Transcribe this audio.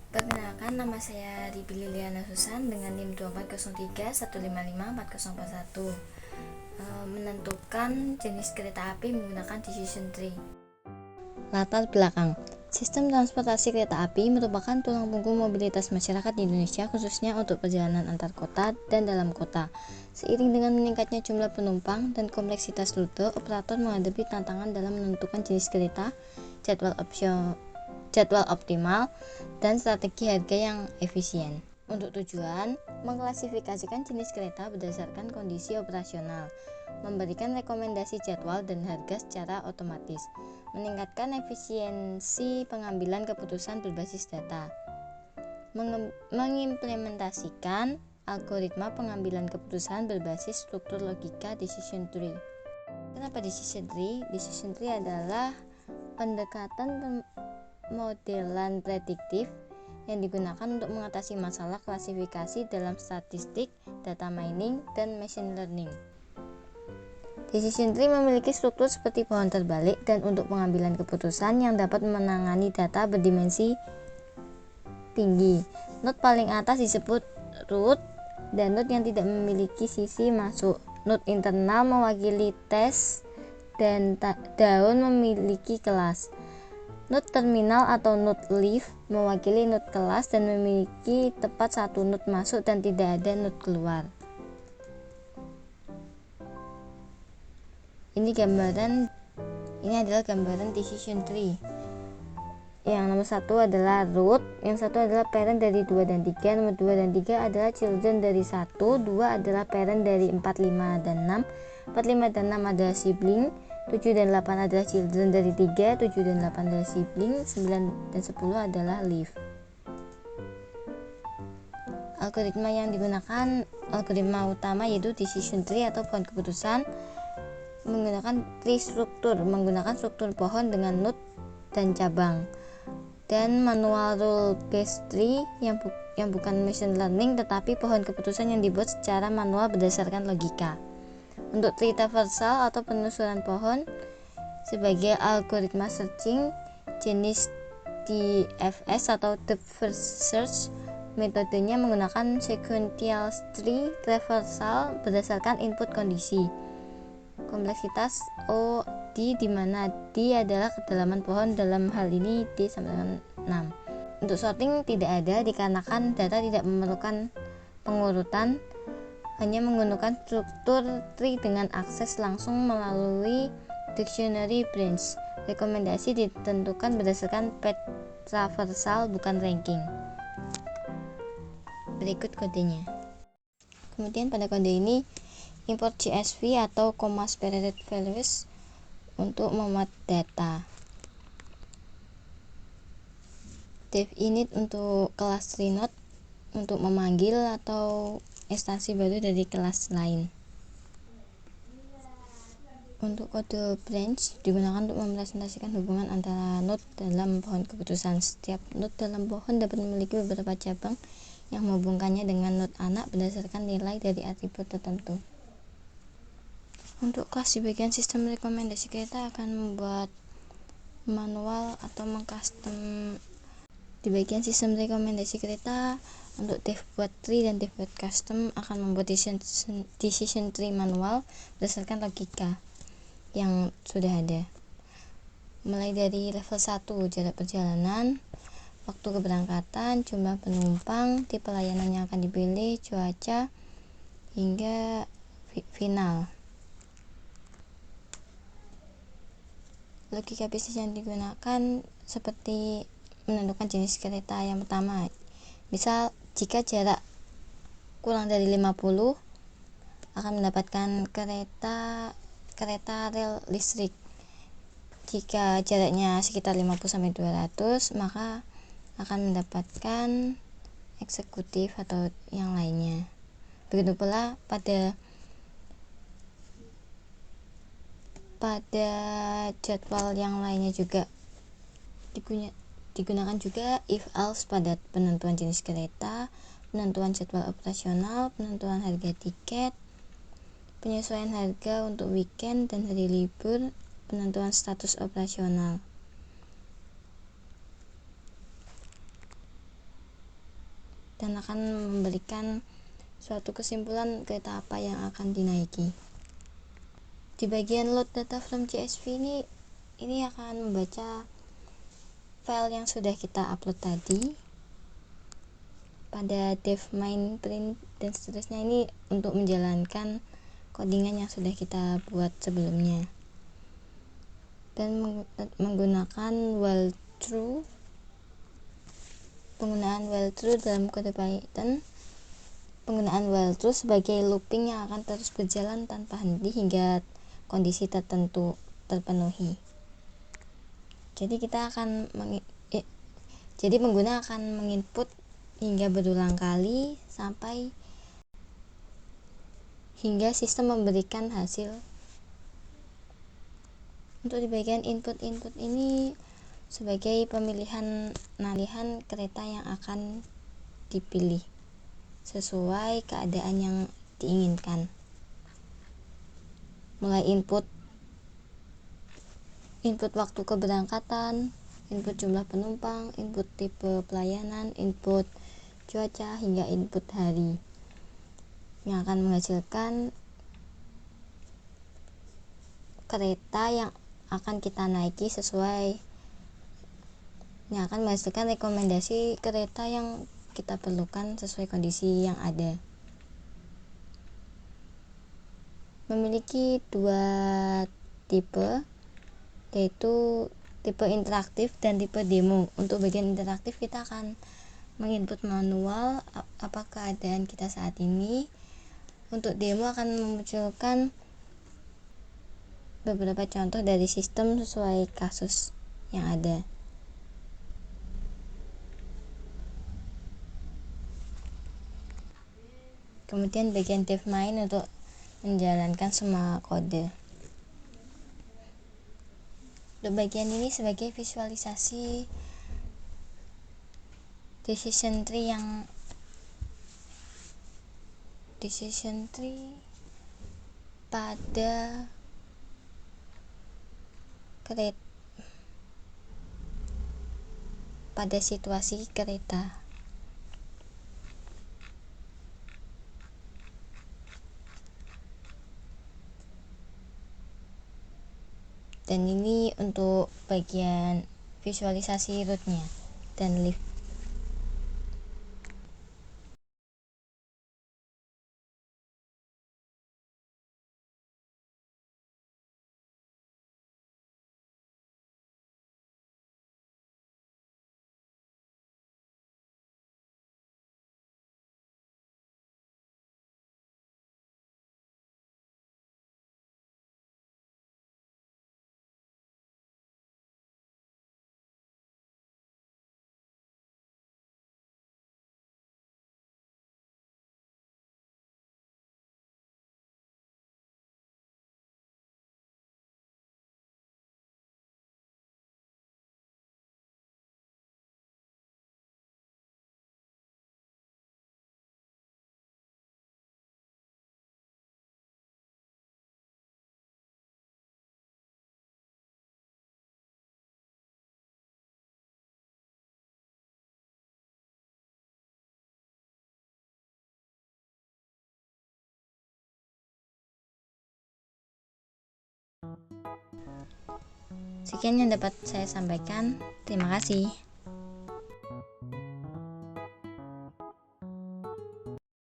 Perkenalkan, nama saya Ribi Liliana Susan dengan NIM 2403 155 4041. Menentukan jenis kereta api menggunakan decision tree. Latar belakang. Sistem transportasi kereta api merupakan tulang punggung mobilitas masyarakat di Indonesia, khususnya untuk perjalanan antar kota dan dalam kota. Seiring dengan meningkatnya jumlah penumpang dan kompleksitas rute, operator menghadapi tantangan dalam menentukan jenis kereta, jadwal optimal, dan strategi harga yang efisien. Untuk tujuan, mengklasifikasikan jenis kereta berdasarkan kondisi operasional, memberikan rekomendasi jadwal dan harga secara otomatis, meningkatkan efisiensi pengambilan keputusan berbasis data, mengimplementasikan algoritma pengambilan keputusan berbasis struktur logika decision tree. Kenapa decision tree? Decision tree adalah pendekatan modelan prediktif yang digunakan untuk mengatasi masalah klasifikasi dalam statistik, data mining, dan machine learning. Decision tree memiliki struktur seperti pohon terbalik dan untuk pengambilan keputusan yang dapat menangani data berdimensi tinggi. Node paling atas disebut root dan node yang tidak memiliki sisi masuk. Node internal mewakili tes dan daun memiliki kelas. Node terminal atau node leaf mewakili node kelas dan memiliki tepat satu node masuk dan tidak ada node keluar. Ini adalah gambaran decision tree. Yang nomor 1 adalah root, yang satu adalah parent dari 2 dan 3, nomor 2 dan 3 adalah children dari 1, 2 adalah parent dari 4, 5 dan 6, 4, 5 dan 6 adalah sibling, 7 dan 8 adalah children dari 3, 7 dan 8 adalah sibling, 9 dan 10 adalah leaf. Algoritma yang digunakan, algoritma utama yaitu decision tree atau pohon keputusan, menggunakan tree struktur, menggunakan struktur pohon dengan node dan cabang, dan manual rule based tree yang bukan machine learning tetapi pohon keputusan yang dibuat secara manual berdasarkan logika. Untuk tree traversal atau penelusuran pohon sebagai algoritma searching jenis DFS atau depth first search, metodenya menggunakan sequential tree traversal berdasarkan input kondisi. Kompleksitas OD di mana D adalah kedalaman pohon, dalam hal ini D sama dengan 6. Untuk sorting tidak ada dikarenakan data tidak memerlukan pengurutan, hanya menggunakan struktur tree dengan akses langsung melalui dictionary branch. Rekomendasi ditentukan berdasarkan path traversal bukan ranking. Berikut kodenya. Kemudian pada kode ini import CSV atau comma separated values untuk memuat data. Dev init untuk kelas tree-node untuk memanggil atau instansi baru dari kelas lain. Untuk kode branch digunakan untuk merepresentasikan hubungan antara node dalam pohon keputusan. Setiap node dalam pohon dapat memiliki beberapa cabang yang menghubungkannya dengan node anak berdasarkan nilai dari atribut tertentu. Untuk kelas di bagian sistem rekomendasi kereta akan membuat manual atau mengcustom di bagian sistem rekomendasi kereta. Untuk dev buat tree dan dev buat custom akan membuat decision tree manual berdasarkan logika yang sudah ada, mulai dari level 1 jarak perjalanan, waktu keberangkatan, jumlah penumpang, tipe layanan yang akan dipilih, cuaca, hingga final. Logika bisnis yang digunakan seperti menentukan jenis kereta. Yang pertama, misal jika jarak kurang dari 50 akan mendapatkan kereta rel listrik. Jika jaraknya sekitar 50-200 maka akan mendapatkan eksekutif atau yang lainnya. Begitu pula pada jadwal yang lainnya juga digunakan juga if else pada penentuan jenis kereta, penentuan jadwal operasional, penentuan harga tiket, penyesuaian harga untuk weekend dan hari libur, penentuan status operasional. dan akan memberikan suatu kesimpulan kereta apa yang akan dinaiki. Di bagian load data from CSV ini akan membaca file yang sudah kita upload tadi pada dev main print dan seterusnya, ini untuk menjalankan codingan yang sudah kita buat sebelumnya, dan menggunakan while true. Penggunaan while true dalam kode Python, penggunaan while true sebagai looping yang akan terus berjalan tanpa henti hingga kondisi tertentu terpenuhi. Jadi pengguna akan menginput hingga berulang kali sampai hingga sistem memberikan hasil. Untuk di bagian input ini sebagai pemilihan kereta yang akan dipilih sesuai keadaan yang diinginkan. Mulai input waktu keberangkatan, input jumlah penumpang, input tipe pelayanan, input cuaca, hingga input hari, yang akan menghasilkan kereta yang akan kita naiki yang akan menghasilkan rekomendasi kereta yang kita perlukan sesuai kondisi yang ada. Memiliki dua tipe, yaitu tipe interaktif dan tipe demo. Untuk bagian interaktif kita akan menginput manual apa keadaan kita saat ini. Untuk demo akan memunculkan beberapa contoh dari sistem sesuai kasus yang ada. Kemudian bagian dev main untuk menjalankan semua kode. Untuk bagian ini sebagai visualisasi decision tree pada situasi kereta. Dan ini untuk bagian visualisasi route-nya dan lift. Sekian yang dapat saya sampaikan. Terima kasih.